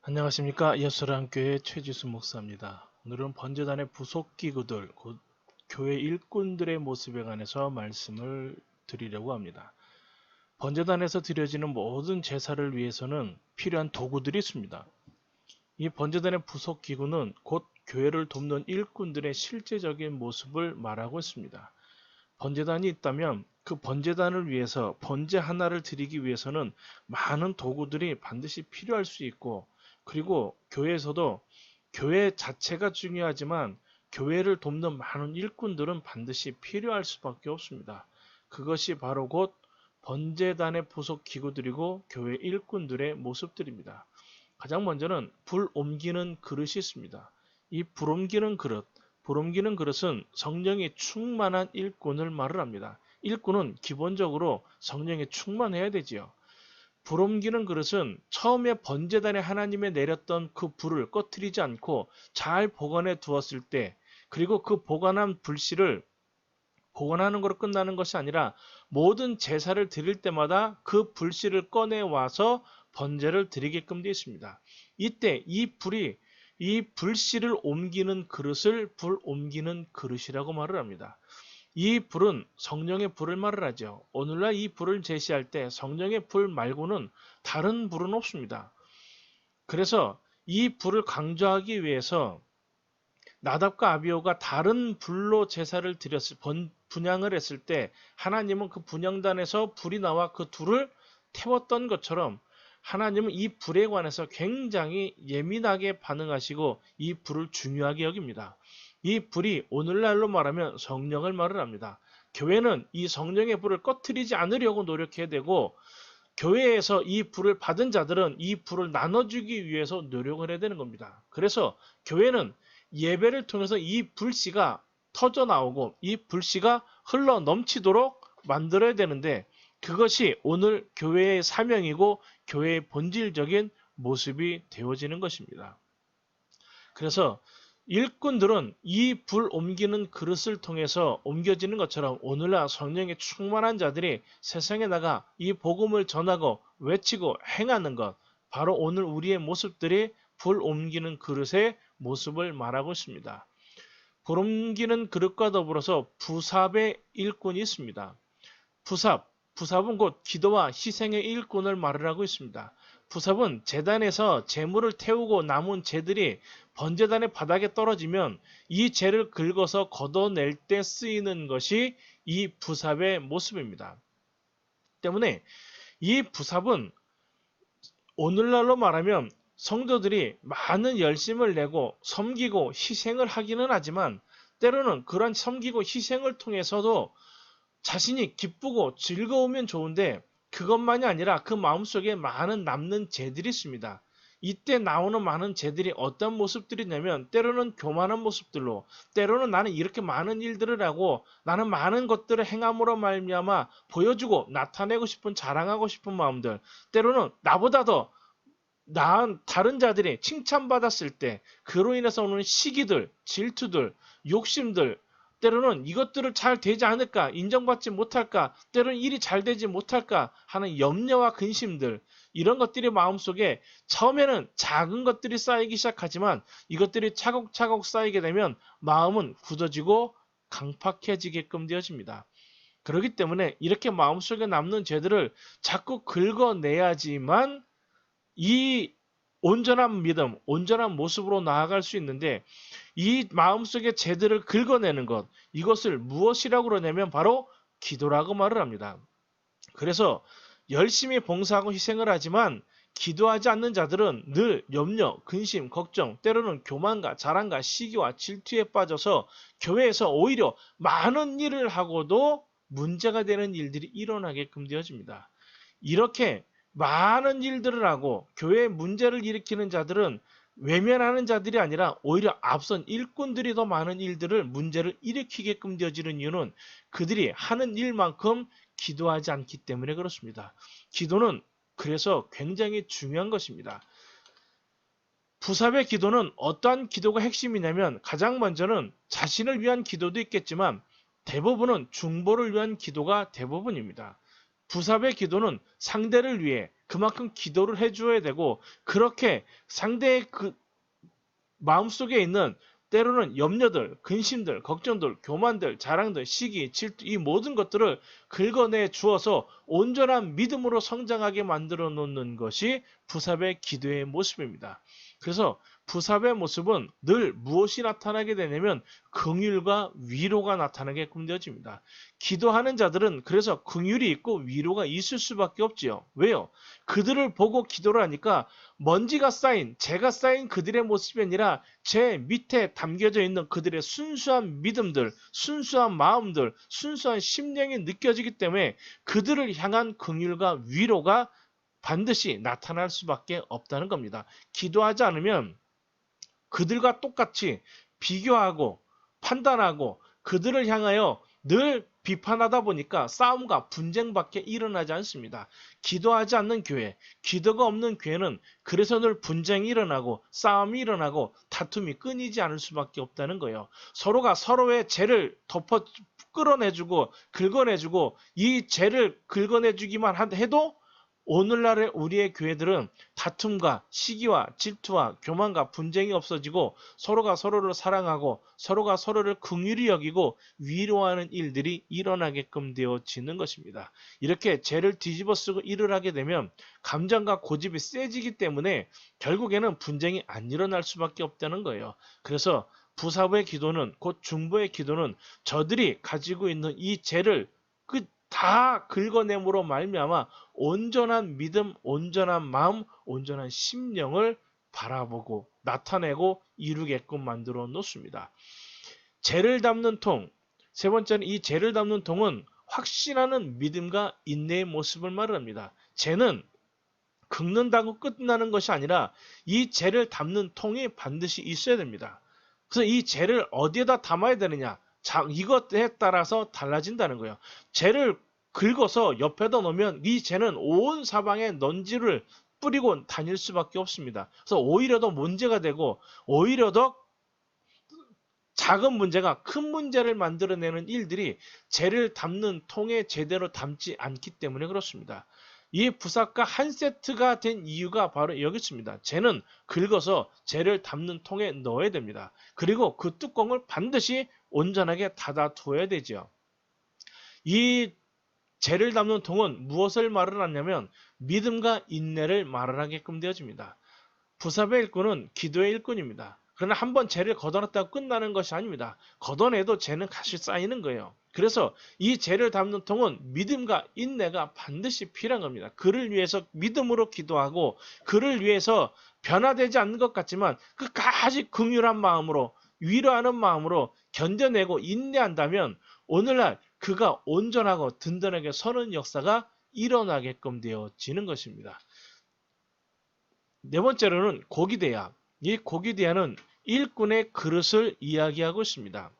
안녕하십니까. 예수랑교회 최지수 목사입니다. 오늘은 번제단의 부속기구들, 곧 교회 일꾼들의 모습에 관해서 말씀을 드리려고 합니다. 번제단에서 드려지는 모든 제사를 위해서는 필요한 도구들이 있습니다. 이 번제단의 부속기구는 곧 교회를 돕는 일꾼들의 실제적인 모습을 말하고 있습니다. 번제단이 있다면 그 번제단을 위해서 번제 하나를 드리기 위해서는 많은 도구들이 반드시 필요할 수 있고, 그리고 교회에서도 교회 자체가 중요하지만 교회를 돕는 많은 일꾼들은 반드시 필요할 수밖에 없습니다. 그것이 바로 곧 번제단의 부속 기구들이고 교회 일꾼들의 모습들입니다. 가장 먼저는 불 옮기는 그릇이 있습니다. 이 불 옮기는 그릇은 성령이 충만한 일꾼을 말을 합니다. 일꾼은 기본적으로 성령에 충만해야 되지요. 불 옮기는 그릇은 처음에 번제단에 하나님의 내렸던 그 불을 꺼트리지 않고 잘 보관해 두었을 때, 그리고 그 보관한 불씨를 보관하는 것으로 끝나는 것이 아니라 모든 제사를 드릴 때마다 그 불씨를 꺼내 와서 번제를 드리게끔 되어 있습니다. 이때 이 불씨를 옮기는 그릇을 불 옮기는 그릇이라고 말을 합니다. 이 불은 성령의 불을 말을 하죠. 오늘날 이 불을 제시할 때 성령의 불 말고는 다른 불은 없습니다. 그래서 이 불을 강조하기 위해서 나답과 아비후가 다른 불로 제사를 분향을 했을 때 하나님은 그 분향단에서 불이 나와 그 둘을 태웠던 것처럼 하나님은 이 불에 관해서 굉장히 예민하게 반응하시고 이 불을 중요하게 여깁니다. 이 불이 오늘날로 말하면 성령을 말을 합니다. 교회는 이 성령의 불을 꺼트리지 않으려고 노력해야 되고, 교회에서 이 불을 받은 자들은 이 불을 나눠주기 위해서 노력을 해야 되는 겁니다. 그래서 교회는 예배를 통해서 이 불씨가 터져 나오고 이 불씨가 흘러 넘치도록 만들어야 되는데, 그것이 오늘 교회의 사명이고 교회의 본질적인 모습이 되어지는 것입니다. 그래서 일꾼들은 이 불 옮기는 그릇을 통해서 옮겨지는 것처럼 오늘날 성령에 충만한 자들이 세상에 나가 이 복음을 전하고 외치고 행하는 것, 바로 오늘 우리의 모습들이 불 옮기는 그릇의 모습을 말하고 있습니다. 불 옮기는 그릇과 더불어서 부삽의 일꾼이 있습니다. 부삽은 곧 기도와 희생의 일꾼을 말을 하고 있습니다. 부삽은 제단에서 제물을 태우고 남은 재들이 번제단의 바닥에 떨어지면 이 재를 긁어서 걷어낼 때 쓰이는 것이 이 부삽의 모습입니다. 때문에 이 부삽은 오늘날로 말하면 성도들이 많은 열심을 내고 섬기고 희생을 하기는 하지만, 때로는 그런 섬기고 희생을 통해서도 자신이 기쁘고 즐거우면 좋은데 그것만이 아니라 그 마음속에 많은 남는 죄들이 있습니다. 이때 나오는 많은 죄들이 어떤 모습들이냐면, 때로는 교만한 모습들로, 때로는 나는 이렇게 많은 일들을 하고 나는 많은 것들을 행함으로 말미암아 보여주고 나타내고 싶은, 자랑하고 싶은 마음들, 때로는 나보다 더 나은 다른 자들이 칭찬받았을 때 그로 인해서 오는 시기들, 질투들, 욕심들, 때로는 이것들을 잘 되지 않을까, 인정받지 못할까, 때로는 일이 잘 되지 못할까 하는 염려와 근심들, 이런 것들이 마음속에 처음에는 작은 것들이 쌓이기 시작하지만 이것들이 차곡차곡 쌓이게 되면 마음은 굳어지고 강팍해지게끔 되어집니다. 그렇기 때문에 이렇게 마음속에 남는 죄들을 자꾸 긁어내야지만 이 온전한 믿음, 온전한 모습으로 나아갈 수 있는데, 이 마음속의 죄들을 긁어내는 것, 이것을 무엇이라고 그러냐면 바로 기도라고 말을 합니다. 그래서 열심히 봉사하고 희생을 하지만 기도하지 않는 자들은 늘 염려, 근심, 걱정, 때로는 교만과 자랑과 시기와 질투에 빠져서 교회에서 오히려 많은 일을 하고도 문제가 되는 일들이 일어나게끔 되어집니다. 이렇게 많은 일들을 하고 교회에 문제를 일으키는 자들은 외면하는 자들이 아니라 오히려 앞선 일꾼들이 더 많은 일들을, 문제를 일으키게끔 되어지는 이유는 그들이 하는 일만큼 기도하지 않기 때문에 그렇습니다. 기도는 그래서 굉장히 중요한 것입니다. 부삽의 기도는 어떠한 기도가 핵심이냐면, 가장 먼저는 자신을 위한 기도도 있겠지만 대부분은 중보를 위한 기도가 대부분입니다. 부삽의 기도는 상대를 위해 그만큼 기도를 해줘야 되고, 그렇게 상대의 그 마음속에 있는 때로는 염려들, 근심들, 걱정들, 교만들, 자랑들, 시기, 질투, 이 모든 것들을 긁어내 주어서 온전한 믿음으로 성장하게 만들어 놓는 것이 부삽의 기도의 모습입니다. 그래서 부삽의 모습은 늘 무엇이 나타나게 되냐면 긍휼과 위로가 나타나게끔 되어집니다. 기도하는 자들은 그래서 긍휼이 있고 위로가 있을 수밖에 없지요. 왜요? 그들을 보고 기도를 하니까 먼지가 쌓인, 재가 쌓인 그들의 모습이 아니라 제 밑에 담겨져 있는 그들의 순수한 믿음들, 순수한 마음들, 순수한 심령이 느껴지기 때문에 그들을 향한 긍휼과 위로가 반드시 나타날 수밖에 없다는 겁니다. 기도하지 않으면 그들과 똑같이 비교하고 판단하고 그들을 향하여 늘 비판하다 보니까 싸움과 분쟁밖에 일어나지 않습니다. 기도하지 않는 교회, 기도가 없는 교회는 그래서 늘 분쟁이 일어나고 싸움이 일어나고 다툼이 끊이지 않을 수밖에 없다는 거예요. 서로가 서로의 죄를 끌어내주고 긁어내주고 이 죄를 긁어내주기만 해도 오늘날의 우리의 교회들은 다툼과 시기와 질투와 교만과 분쟁이 없어지고 서로가 서로를 사랑하고 서로가 서로를 긍휼히 여기고 위로하는 일들이 일어나게끔 되어지는 것입니다. 이렇게 죄를 뒤집어쓰고 일을 하게 되면 감정과 고집이 세지기 때문에 결국에는 분쟁이 안 일어날 수밖에 없다는 거예요. 그래서 부사부의 기도는 곧 중보의 기도는 저들이 가지고 있는 이 죄를 다 긁어냄으로 말미암아 온전한 믿음, 온전한 마음, 온전한 심령을 바라보고 나타내고 이루게끔 만들어 놓습니다. 죄를 담는 통, 세 번째는 이 죄를 담는 통은 확신하는 믿음과 인내의 모습을 말합니다. 죄는 긁는다고 끝나는 것이 아니라 이 죄를 담는 통이 반드시 있어야 됩니다. 그래서 이 죄를 어디에다 담아야 되느냐? 이것에 따라서 달라진다는 거예요. 죄를 긁어서 옆에다 놓으면 이 죄는 온 사방에 먼지를 뿌리고 다닐 수밖에 없습니다. 그래서 오히려 더 문제가 되고 오히려 더 작은 문제가 큰 문제를 만들어내는 일들이 죄를 담는 통에 제대로 담지 않기 때문에 그렇습니다. 이 부삽과 한 세트가 된 이유가 바로 여기 있습니다. 죄는 긁어서 죄를 담는 통에 넣어야 됩니다. 그리고 그 뚜껑을 반드시 온전하게 닫아두어야 되죠. 이 죄를 담는 통은 무엇을 말을 하냐면 믿음과 인내를 말을 하게끔 되어집니다. 부삽의 일꾼은 기도의 일꾼입니다. 그러나 한번 죄를 걷어놨다고 끝나는 것이 아닙니다. 걷어내도 죄는 같이 쌓이는 거예요. 그래서 이 죄를 담는 통은 믿음과 인내가 반드시 필요한 겁니다. 그를 위해서 믿음으로 기도하고 그를 위해서 변화되지 않는 것 같지만 끝까지 긍휼한 마음으로 위로하는 마음으로 견뎌내고 인내한다면 오늘날 그가 온전하고 든든하게 서는 역사가 일어나게끔 되어지는 것입니다. 네 번째로는 고기대야. 이 고기대야는 일꾼의 그릇을 이야기하고 있습니다.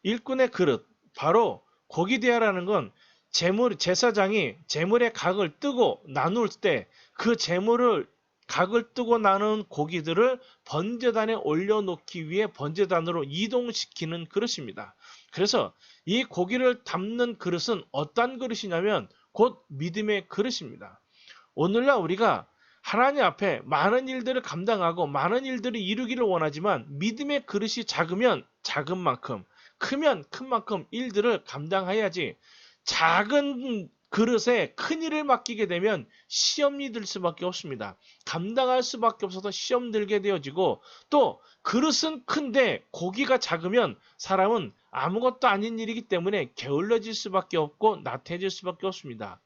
일꾼의 그릇, 바로 고기대야라는 건 제사장이 제물의 각을 뜨고 나눌 때 그 제물을 각을 뜨고 나눈 고기들을 번제단에 올려놓기 위해 번제단으로 이동시키는 그릇입니다. 그래서 이 고기를 담는 그릇은 어떤 그릇이냐면 곧 믿음의 그릇입니다. 오늘날 우리가 하나님 앞에 많은 일들을 감당하고 많은 일들을 이루기를 원하지만 믿음의 그릇이 작으면 작은 만큼, 크면 큰 만큼 일들을 감당해야지 작은 그릇에 큰 일을 맡기게 되면 시험이 들 수밖에 없습니다. 감당할 수밖에 없어서 시험 들게 되어지고 또 그릇은 큰데 고기가 작으면 사람은 아무것도 아닌 일이기 때문에 게을러질 수밖에 없고 나태해질 수밖에 없습니다.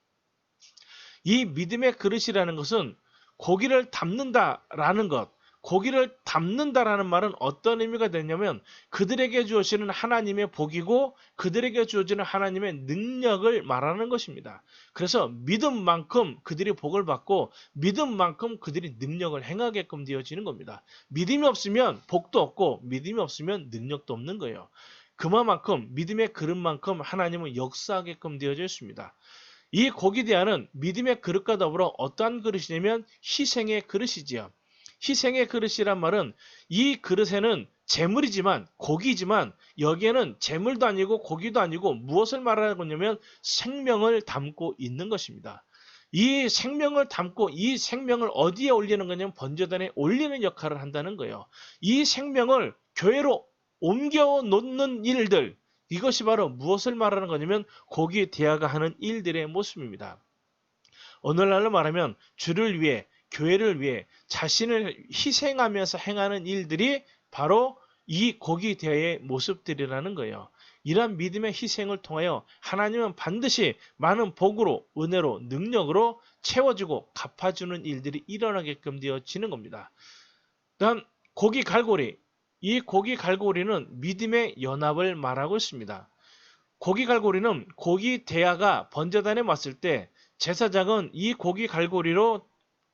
이 믿음의 그릇이라는 것은 고기를 담는다라는 것, 고기를 담는다라는 말은 어떤 의미가 되냐면 그들에게 주어지는 하나님의 복이고 그들에게 주어지는 하나님의 능력을 말하는 것입니다. 그래서 믿음만큼 그들이 복을 받고 믿음만큼 그들이 능력을 행하게끔 되어지는 겁니다. 믿음이 없으면 복도 없고 믿음이 없으면 능력도 없는 거예요. 그만큼 믿음의 그릇만큼 하나님은 역사하게끔 되어져 있습니다. 이 고기대야는 믿음의 그릇과 더불어 어떠한 그릇이냐면 희생의 그릇이지요. 희생의 그릇이란 말은 이 그릇에는 재물이지만 고기지만 여기에는 재물도 아니고 고기도 아니고 무엇을 말하는 거냐면 생명을 담고 있는 것입니다. 이 생명을 담고 이 생명을 어디에 올리는 거냐면 번제단에 올리는 역할을 한다는 거예요. 이 생명을 교회로 옮겨 놓는 일들, 이것이 바로 무엇을 말하는 거냐면 고기 대하가 하는 일들의 모습입니다. 오늘날로 말하면 주를 위해, 교회를 위해 자신을 희생하면서 행하는 일들이 바로 이 고기 대하의 모습들이라는 거예요. 이러한 믿음의 희생을 통하여 하나님은 반드시 많은 복으로, 은혜로, 능력으로 채워주고 갚아주는 일들이 일어나게끔 되어지는 겁니다. 다음 고기 갈고리. 이 고기 갈고리는 믿음의 연합을 말하고 있습니다. 고기 갈고리는 고기 대하가 번제단에 왔을 때 제사장은 이 고기 갈고리로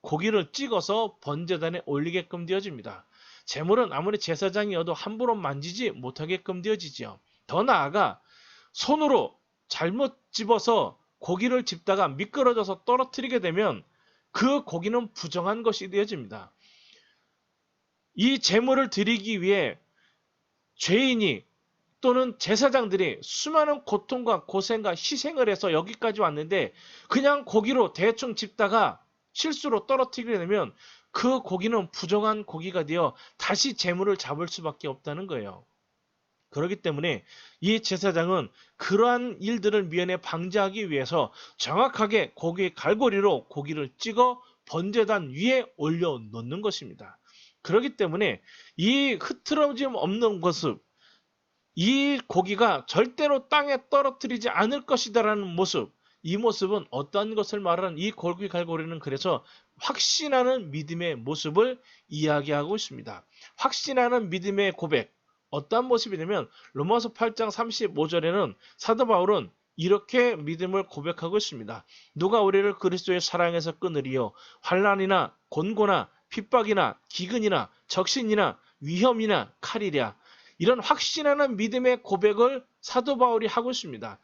고기를 찍어서 번제단에 올리게끔 되어집니다. 제물은 아무리 제사장이어도 함부로 만지지 못하게끔 되어지죠. 더 나아가 손으로 잘못 집어서 고기를 집다가 미끄러져서 떨어뜨리게 되면 그 고기는 부정한 것이 되어집니다. 이 제물을 드리기 위해 죄인이 또는 제사장들이 수많은 고통과 고생과 희생을 해서 여기까지 왔는데 그냥 고기로 대충 집다가 실수로 떨어뜨리게 되면 그 고기는 부정한 고기가 되어 다시 제물을 잡을 수밖에 없다는 거예요. 그렇기 때문에 이 제사장은 그러한 일들을 미연에 방지하기 위해서 정확하게 고기 갈고리로 고기를 찍어 번제단 위에 올려놓는 것입니다. 그렇기 때문에 이 흐트러짐 없는 모습, 이 고기가 절대로 땅에 떨어뜨리지 않을 것이다라는 모습, 이 모습은 어떤 것을 말하는 이 고기 갈고리는 그래서 확신하는 믿음의 모습을 이야기하고 있습니다. 확신하는 믿음의 고백, 어떤 모습이냐면 로마서 8장 35절에는 사도 바울은 이렇게 믿음을 고백하고 있습니다. 누가 우리를 그리스도의 사랑에서 끊으리요? 환난이나 곤고나 핍박이나 기근이나 적신이나 위험이나 칼이랴. 이런 확신하는 믿음의 고백을 사도 바울이 하고 있습니다.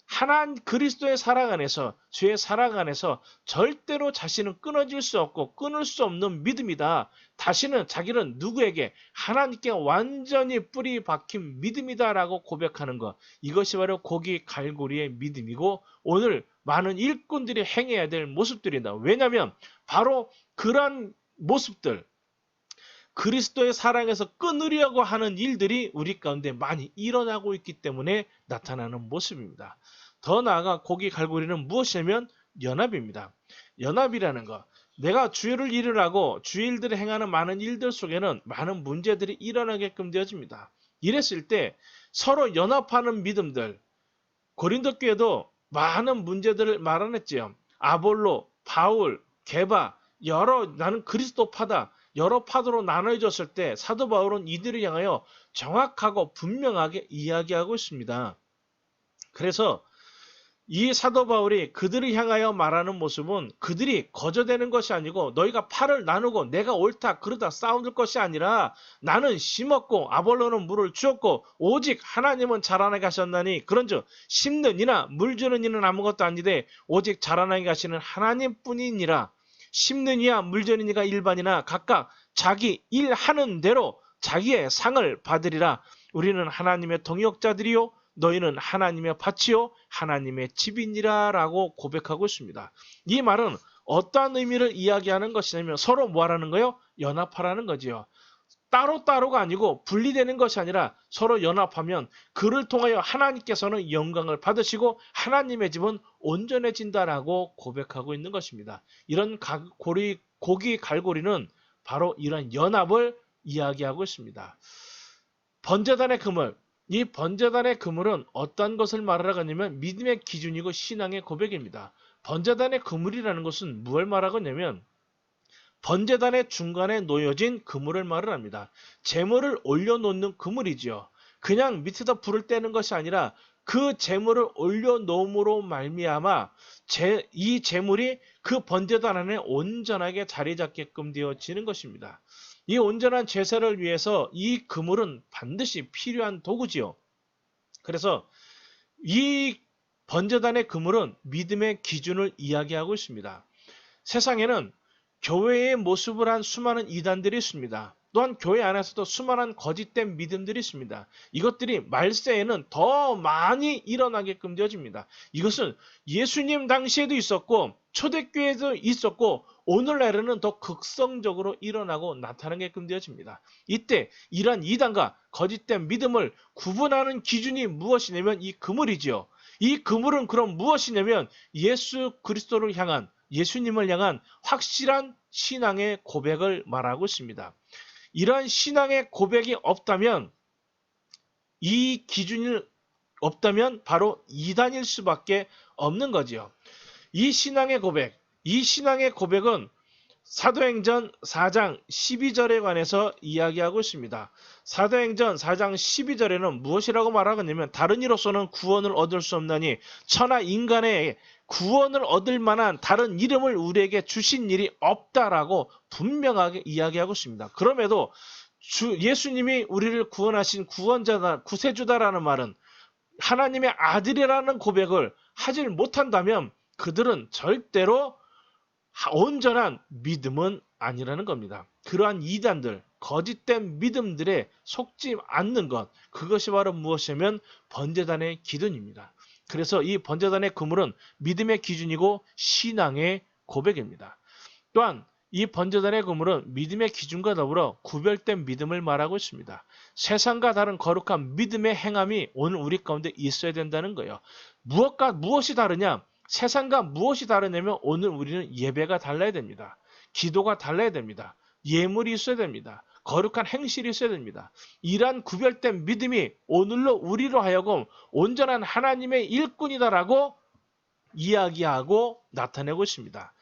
하나님 그리스도의 사랑 안에서, 주의 사랑 안에서 절대로 자신은 끊어질 수 없고 끊을 수 없는 믿음이다. 다시는 자기는 누구에게? 하나님께 완전히 뿌리 박힌 믿음이다라고 고백하는 것. 이것이 바로 고기 갈고리의 믿음이고 오늘 많은 일꾼들이 행해야 될 모습들이다. 왜냐하면 바로 그런 모습들, 그리스도의 사랑에서 끊으려고 하는 일들이 우리 가운데 많이 일어나고 있기 때문에 나타나는 모습입니다. 더 나아가 고기 갈고리는 무엇이냐면 연합입니다. 연합이라는 것. 내가 주의를 일을 주의 일들을 행하는 많은 일들 속에는 많은 문제들이 일어나게끔 되어집니다. 이랬을 때 서로 연합하는 믿음들, 고린도 교회도 많은 문제들을 말아냈지요. 아볼로, 바울, 게바, 나는 그리스도파다. 여러 파도로 나눠졌을 때 사도 바울은 이들을 향하여 정확하고 분명하게 이야기하고 있습니다. 그래서 이 사도 바울이 그들을 향하여 말하는 모습은 그들이 거저대는 것이 아니고 너희가 팔을 나누고 내가 옳다 그러다 싸우는 것이 아니라 나는 심었고 아볼로는 물을 주었고 오직 하나님은 자라나게 하셨나니 그런즉 심는 이나 물 주는 이는 아무것도 아니되 오직 자라나게 하시는 하나님뿐이니라. 심는 이와 물 주는 이가 일반이나 각각 자기 일하는 대로 자기의 상을 받으리라. 우리는 하나님의 동역자들이요 너희는 하나님의 밭이요 하나님의 집이니라 라고 고백하고 있습니다. 이 말은 어떠한 의미를 이야기하는 것이냐면 서로 뭐하라는 거예요? 연합하라는 거지요. 따로따로가 아니고 분리되는 것이 아니라 서로 연합하면 그를 통하여 하나님께서는 영광을 받으시고 하나님의 집은 온전해진다라고 고백하고 있는 것입니다. 이런 고기 갈고리는 바로 이런 연합을 이야기하고 있습니다. 번제단의 그물, 이 번제단의 그물은 어떤 것을 말하라고 하냐면 믿음의 기준이고 신앙의 고백입니다. 번제단의 그물이라는 것은 무엇을 말하고 있냐면 번제단의 중간에 놓여진 그물을 말을 합니다. 제물을 올려놓는 그물이지요. 그냥 밑에다 불을 떼는 것이 아니라 그 제물을 올려놓음으로 말미암아 이 제물이 그 번제단 안에 온전하게 자리 잡게끔 되어지는 것입니다. 이 온전한 제사를 위해서 이 그물은 반드시 필요한 도구지요. 그래서 이 번제단의 그물은 믿음의 기준을 이야기하고 있습니다. 세상에는 교회의 모습을 한 수많은 이단들이 있습니다. 또한 교회 안에서도 수많은 거짓된 믿음들이 있습니다. 이것들이 말세에는 더 많이 일어나게끔 되어집니다. 이것은 예수님 당시에도 있었고 초대교회에도 있었고 오늘날에는 더 극성적으로 일어나고 나타나게끔 되어집니다. 이때 이러한 이단과 거짓된 믿음을 구분하는 기준이 무엇이냐면 이 그물이지요. 이 그물은 그럼 무엇이냐면 예수 그리스도를 향한, 예수님을 향한 확실한 신앙의 고백을 말하고 있습니다. 이러한 신앙의 고백이 없다면, 이 기준이 없다면 바로 이단일 수밖에 없는 거지요. 이 신앙의 고백은 사도행전 4장 12절에 관해서 이야기하고 있습니다. 사도행전 4장 12절에는 무엇이라고 말하겠냐면, 다른 이로서는 구원을 얻을 수 없나니 천하 인간의 구원을 얻을 만한 다른 이름을 우리에게 주신 일이 없다라고 분명하게 이야기하고 있습니다. 그럼에도 예수님이 우리를 구원하신 구원자다, 구세주다라는 말은 하나님의 아들이라는 고백을 하질 못한다면 그들은 절대로 온전한 믿음은 아니라는 겁니다. 그러한 이단들, 거짓된 믿음들에 속지 않는 것, 그것이 바로 무엇이냐면 번제단의 기준입니다. 그래서 이 번제단의 그물은 믿음의 기준이고 신앙의 고백입니다. 또한 이 번제단의 그물은 믿음의 기준과 더불어 구별된 믿음을 말하고 있습니다. 세상과 다른 거룩한 믿음의 행함이 오늘 우리 가운데 있어야 된다는 거예요. 무엇이 다르냐? 세상과 무엇이 다르냐면 오늘 우리는 예배가 달라야 됩니다. 기도가 달라야 됩니다. 예물이 있어야 됩니다. 거룩한 행실이 있어야 됩니다. 이러한 구별된 믿음이 오늘로 우리로 하여금 온전한 하나님의 일꾼이다라고 이야기하고 나타내고 있습니다.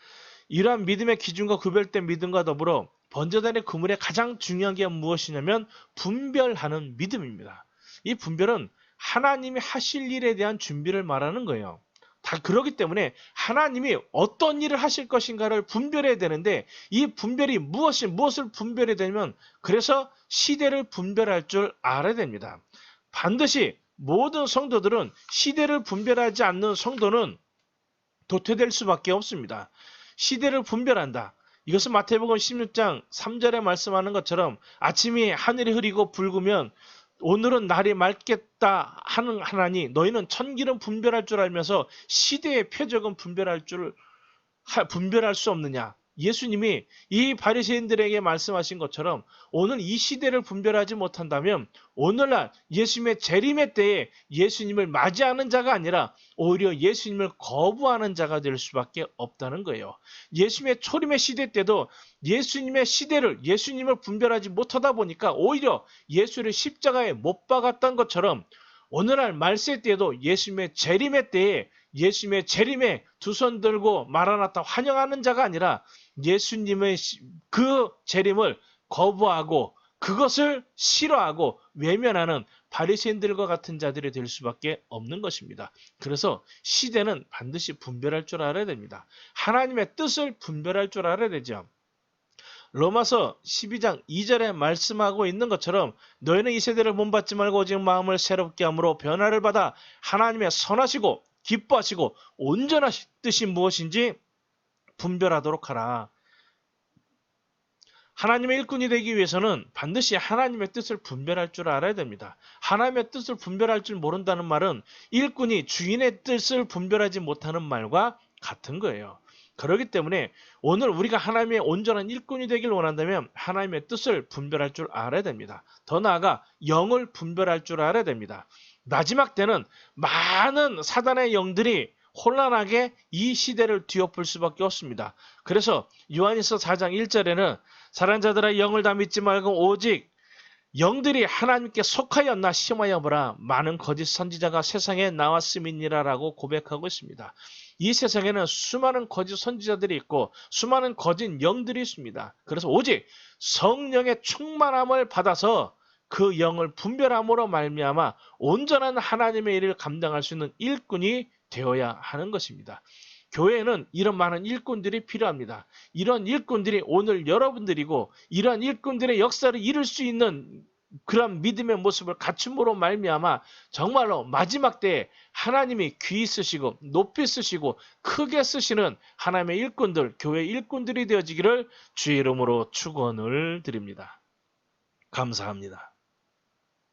이러한 믿음의 기준과 구별된 믿음과 더불어 번제단의 그물의 가장 중요한 게 무엇이냐면 분별하는 믿음입니다. 이 분별은 하나님이 하실 일에 대한 준비를 말하는 거예요. 다 그렇기 때문에 하나님이 어떤 일을 하실 것인가를 분별해야 되는데, 이 분별이 무엇을 분별해야 되냐면, 그래서 시대를 분별할 줄 알아야 됩니다. 반드시 모든 성도들은 시대를 분별하지 않는 성도는 도태될 수밖에 없습니다. 시대를 분별한다. 이것은 마태복음 16장 3절에 말씀하는 것처럼 아침이 하늘이 흐리고 붉으면 오늘은 날이 맑겠다 하는 하나니 너희는 천기는 분별할 줄 알면서 시대의 표적은 분별할 수 없느냐. 예수님이 이 바리새인들에게 말씀하신 것처럼 오늘 이 시대를 분별하지 못한다면 오늘날 예수님의 재림의 때에 예수님을 맞이하는 자가 아니라 오히려 예수님을 거부하는 자가 될 수밖에 없다는 거예요. 예수님의 초림의 시대 때도 예수님을 분별하지 못하다 보니까 오히려 예수를 십자가에 못 박았던 것처럼 오늘날 말세 때에도 예수님의 재림의 때에 예수님의 재림에 두 손 들고 마라나타 환영하는 자가 아니라 예수님의 그 재림을 거부하고 그것을 싫어하고 외면하는 바리새인들과 같은 자들이 될 수밖에 없는 것입니다. 그래서 시대는 반드시 분별할 줄 알아야 됩니다. 하나님의 뜻을 분별할 줄 알아야 되죠. 로마서 12장 2절에 말씀하고 있는 것처럼 너희는 이 세대를 본받지 말고 오직 마음을 새롭게 함으로 변화를 받아 하나님의 선하시고 기뻐하시고 온전하신 뜻이 무엇인지 분별하도록 하라. 하나님의 일꾼이 되기 위해서는 반드시 하나님의 뜻을 분별할 줄 알아야 됩니다. 하나님의 뜻을 분별할 줄 모른다는 말은 일꾼이 주인의 뜻을 분별하지 못하는 말과 같은 거예요. 그렇기 때문에 오늘 우리가 하나님의 온전한 일꾼이 되길 원한다면 하나님의 뜻을 분별할 줄 알아야 됩니다. 더 나아가 영을 분별할 줄 알아야 됩니다. 마지막 때는 많은 사단의 영들이 혼란하게 이 시대를 뒤엎을 수밖에 없습니다. 그래서 요한일서 4장 1절에는 사랑하는 자들아 영을 다 믿지 말고 오직 영들이 하나님께 속하였나 시험하여 보라. 많은 거짓 선지자가 세상에 나왔음이니라라고 고백하고 있습니다. 이 세상에는 수많은 거짓 선지자들이 있고 수많은 거짓 영들이 있습니다. 그래서 오직 성령의 충만함을 받아서 그 영을 분별함으로 말미암아 온전한 하나님의 일을 감당할 수 있는 일꾼이 되어야 하는 것입니다. 교회에는 이런 많은 일꾼들이 필요합니다. 이런 일꾼들이 오늘 여러분들이고 이러한 일꾼들의 역사를 이룰 수 있는 그런 믿음의 모습을 갖춤으로 말미암아 정말로 마지막 때에 하나님이 귀히 쓰시고 높이 쓰시고 크게 쓰시는 하나님의 일꾼들, 교회 일꾼들이 되어지기를 주의 이름으로 축원을 드립니다. 감사합니다.